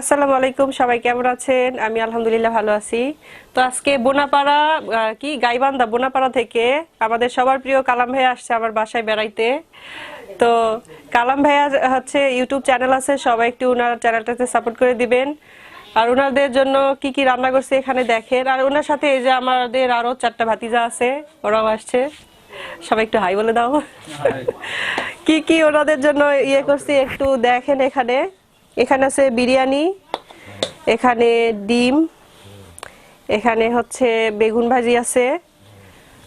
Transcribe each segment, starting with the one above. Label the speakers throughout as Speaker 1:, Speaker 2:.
Speaker 1: আসসালামু আলাইকুম, সবাই কেমন আছেন? আমি আলহামদুলিল্লাহ ভালো আছি। তো আজকে বোনাপাড়া গাইবান্ধা বোনাপাড়া থেকে আমাদের সবার প্রিয় কালাম ভাইয়া আসছে আমার বাসায় বেড়াইতে। তো কালাম ভাইয়া হচ্ছে ইউটিউব চ্যানেল আছে, সবাই একটু ওনার চ্যানেলটাতে সাপোর্ট করে দিবেন। আর ওনাদের জন্য কি কি রান্না করছে এখানে দেখেন। আর ওনার সাথে এই যে আমাদের আরো 4টা ভাতিজা আছে, ওরাও আসছে। সবাই একটু হাই বলে দাও। কি কি ওনাদের জন্য করছি একটু দেখেন। এখানে এখানে আছে বিরিয়ানি, এখানে ডিম, এখানে হচ্ছে বেগুন ভাজি আছে,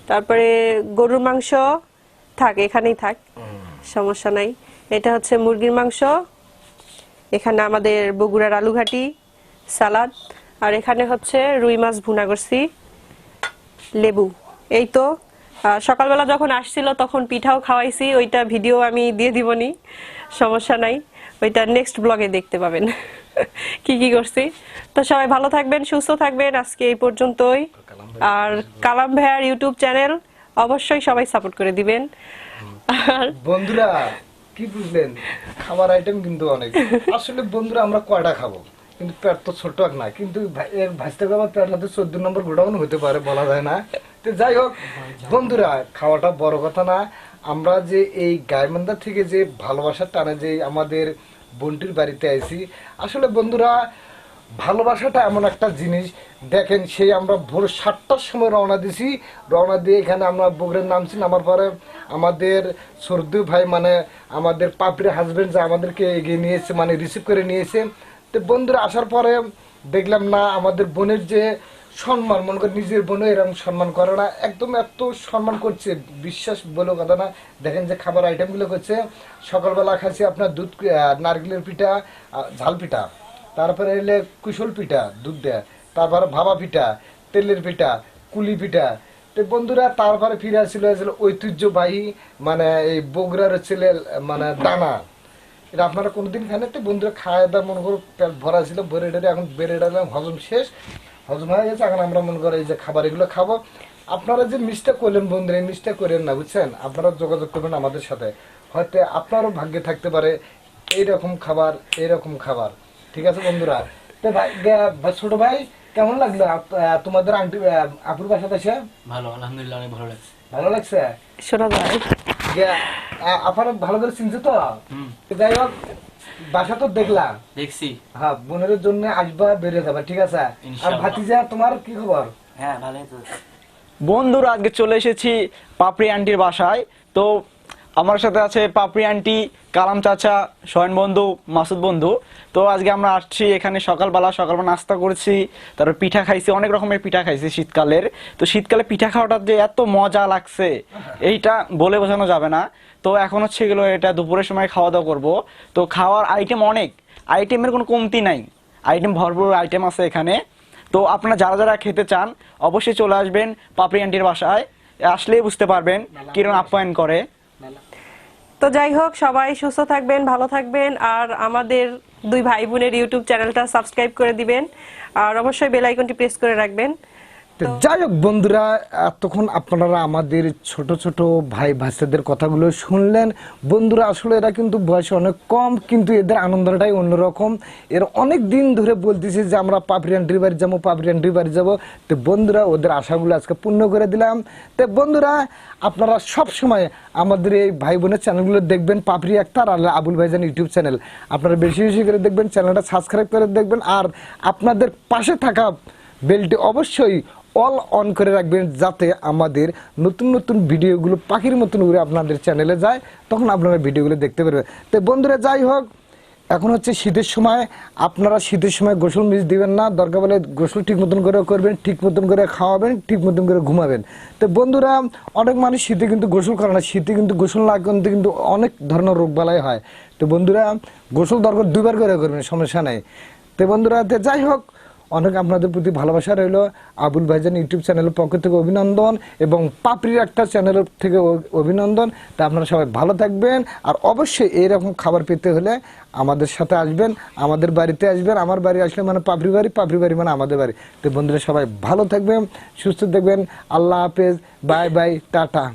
Speaker 1: তারপরে গরুর মাংস থাক, এখানেই থাক, সমস্যা নাই। এটা হচ্ছে মুরগির মাংস, এখানে আমাদের বগুড়ার আলুঘাটি সালাদ, আর এখানে হচ্ছে রুই মাছ ভুনা করছি, লেবু। এই তো সকালবেলা যখন আসছিল তখন পিঠাও খাওয়াইছি, ওইটা ভিডিও আমি দিয়ে দিবনি, সমস্যা নাই, ওইটা নেক্সট ব্লগে দেখতে পাবেন কি কি করছি। তো সবাই ভালো থাকবেন, সুস্থ থাকবেন, আজকে এই পর্যন্তই। আর কালাম ভাইয়ার ইউটিউব চ্যানেল অবশ্যই সবাই সাপোর্ট করে দিবেন। আর
Speaker 2: বন্ধুরা কি বুঝলেন, খাবার আইটেম কিন্তু অনেক। আসলে বন্ধুরা আমরা কয়টা খাবো, কিন্তু পেট তো ছোট না, কিন্তু ভাজতে খাবার পেট হয়তো 14 নম্বর গোডাউন হতে পারে, বলা যায় না। তো যাই হোক বন্ধুরা, খাওয়াটা বড় কথা না। আমরা যে এই গাইবান্ধা থেকে যে ভালোবাসার টানে যে আমাদের বোনটির বাড়িতে আইছি, আসলে বন্ধুরা ভালোবাসাটা এমন একটা জিনিস। দেখেন, সেই আমরা ভোর 7টার সময় রওনা দিছি, রওনা দিয়ে এখানে আমরা বগুড়ার নামছি। নামার পরে আমাদের সর্দু ভাই মানে আমাদের পাপড়ির হাজবেন্ড যা আমাদেরকে এগিয়ে নিয়েছে, মানে রিসিভ করে নিয়েছে। তো বন্ধুরা আসার পরে দেখলাম না আমাদের বোনের যে সম্মান, মনে করে নিজের বোনও এরকম সম্মান করে না, একদম এত সম্মান করছে, বিশ্বাস বলে কথা না। দেখেন যে খাবার আইটেমগুলো করছে, সকালবেলা খাচ্ছি আপনার দুধ নারকেলের পিঠা, ঝাল পিঠা, তারপরে এলে কুশল পিঠা দুধ দেয়, তারপরে ভাবা পিঠা, তেলের পিঠা, কুলি পিঠা। তো বন্ধুরা তারপরে ফিরে আসছিল ঐতিহ্যবাহী মানে এই বগুড়ার ছেলে মানে দানা। এটা আপনারা কোনোদিন খান? তো বন্ধুরা খাওয়া দাওয়া মনে করো পেট ভরা ছিল, ভরে ডেরে এখন বেড়ে ডালাম, হজম শেষ, হজম হয়ে গেছে। এখন আমরা মনে করো এই যে খাবার এগুলো খাবো। আপনারা যে মিসটা করলেন বন্ধুরা, এই মিসটা করেন না, বুঝছেন? আপনারা যোগাযোগ করবেন আমাদের সাথে, হয়তো আপনারও ভাগ্যে থাকতে পারে এইরকম খাবার, এইরকম খাবার। ঠিক আছে বন্ধুরা? তো ভাই, ছোট ভাই কেমন লাগলো তোমাদের আন্টি আপুর বাসাতে এসে?
Speaker 3: ভালো, আলহামদুলিল্লাহ, অনেক ভালো লাগছে।
Speaker 2: ভালো লাগছে?
Speaker 1: শোনা যায়
Speaker 2: আপনারা ভালো করে চিনছে তো? যাই হোক, বাসা তো দেখলাম,
Speaker 3: দেখছি।
Speaker 2: হ্যাঁ, বোনের জন্য আসবা, বেরিয়ে যাবা, ঠিক আছে? আর ভাতিজা তোমার কি খবর?
Speaker 3: হ্যাঁ, ভালোই তো।
Speaker 4: বন্ধুরা আজকে চলে এসেছি পাপড়ি আন্টির বাসায়। তো আমার সাথে আছে পাপড়ি আন্টি, কালাম চাচা, শয়ন বন্ধু, মাসুদ বন্ধু। তো আজকে আমরা আসছি এখানে সকালবেলা নাস্তা করেছি, তারপর পিঠা খাইছি, অনেক রকমের পিঠা খাইছি শীতকালের। তো শীতকালে পিঠা খাওয়াটা যে এত মজা লাগছে এইটা বলে বোঝানো যাবে না। তো এখন হচ্ছে এগুলো, এটা দুপুরের সময় খাওয়া দাওয়া করবো। তো খাওয়ার আইটেম অনেক, আইটেমের কোনো কমতি নাই, আইটেম ভরপুর আইটেম আছে এখানে। তো আপনারা যারা যারা খেতে চান অবশ্যই চলে আসবেন পাপড়ি আন্টির বাসায়, আসলেই বুঝতে পারবেন কিরকম আপ্যায়ন করে।
Speaker 1: তো যাই হোক, সবাই সুস্থ থাকবেন, ভালো থাকবেন, আর আমাদের দুই ভাই বোনের ইউটিউব চ্যানেলটা সাবস্ক্রাইব করে দিবেন, আর অবশ্যই বেল আইকনটি প্রেস করে রাখবেন।
Speaker 2: যাই হোক বন্ধুরা, এতক্ষণ আপনারা আমাদের ছোট ছোট ভাই ভাইদের কথাগুলো শুনলেন। বন্ধুরা আসলে এরা কিন্তু বয়সে অনেক কম, কিন্তু এদের আনন্দটাই অন্যরকম। এর অনেক দিন ধরে বলতেছে যে আমরা পাপড়ি আন্টির বাড়ি যাবো, পাপড়ি আন্টির বাড়ি যাবো। তো বন্ধুরা ওদের আশাগুলো আজকে পূর্ণ করে দিলাম। তো বন্ধুরা আপনারা সব সময় আমাদের এই ভাই বোনের চ্যানেলগুলো দেখবেন, পাপড়ি আক্তার আর আবুল ভাইজান ইউটিউব চ্যানেল আপনারা বেশি বেশি করে দেখবেন, চ্যানেলটা সাবস্ক্রাইব করে দেখবেন, আর আপনাদের পাশে থাকা বেলটি অবশ্যই অল অন করে রাখবেন, যাতে আমাদের নতুন নতুন ভিডিওগুলো পাখির মতন উড়ে আপনাদের চ্যানেলে যায়, তখন আপনারা ভিডিওগুলো দেখতে পারবেন। তো বন্ধুরা যাই হোক, এখন হচ্ছে শীতের সময়, আপনারা শীতের সময় গোসল মিস দিবেন না, দরকার বলে গোসল ঠিক মতন করে করবেন, ঠিক মতন করে খাওয়াবেন, ঠিক মতন করে ঘুমাবেন। তো বন্ধুরা অনেক মানুষ শীতে কিন্তু গোসল করে না, শীতে কিন্তু গোসল না করতে কিন্তু অনেক ধরনের রোগবালাই হয়। তো বন্ধুরা গোসল দরকার 2বার করে করবেন, সমস্যা নেই। তো বন্ধুরা যাই হোক, অনেক আপনাদের প্রতি ভালোবাসা রইল। আবুল ভাইজান ইউটিউব চ্যানেলের পক্ষ থেকে অভিনন্দন এবং পাপড়ি একটা চ্যানেলের থেকে অভিনন্দন। তা আপনারা সবাই ভালো থাকবেন, আর অবশ্যই এইরকম খাবার পেতে হলে আমাদের সাথে আসবেন, আমাদের বাড়িতে আসবেন। আমার বাড়ি আসলে মানে পাপড়ি বাড়ি, পাপড়ি বাড়ি মানে আমাদের বাড়ি। তো বন্ধুরা সবাই ভালো থাকবেন, সুস্থ থাকবেন। আল্লাহ হাফেজ, বাই বাই, টাটা।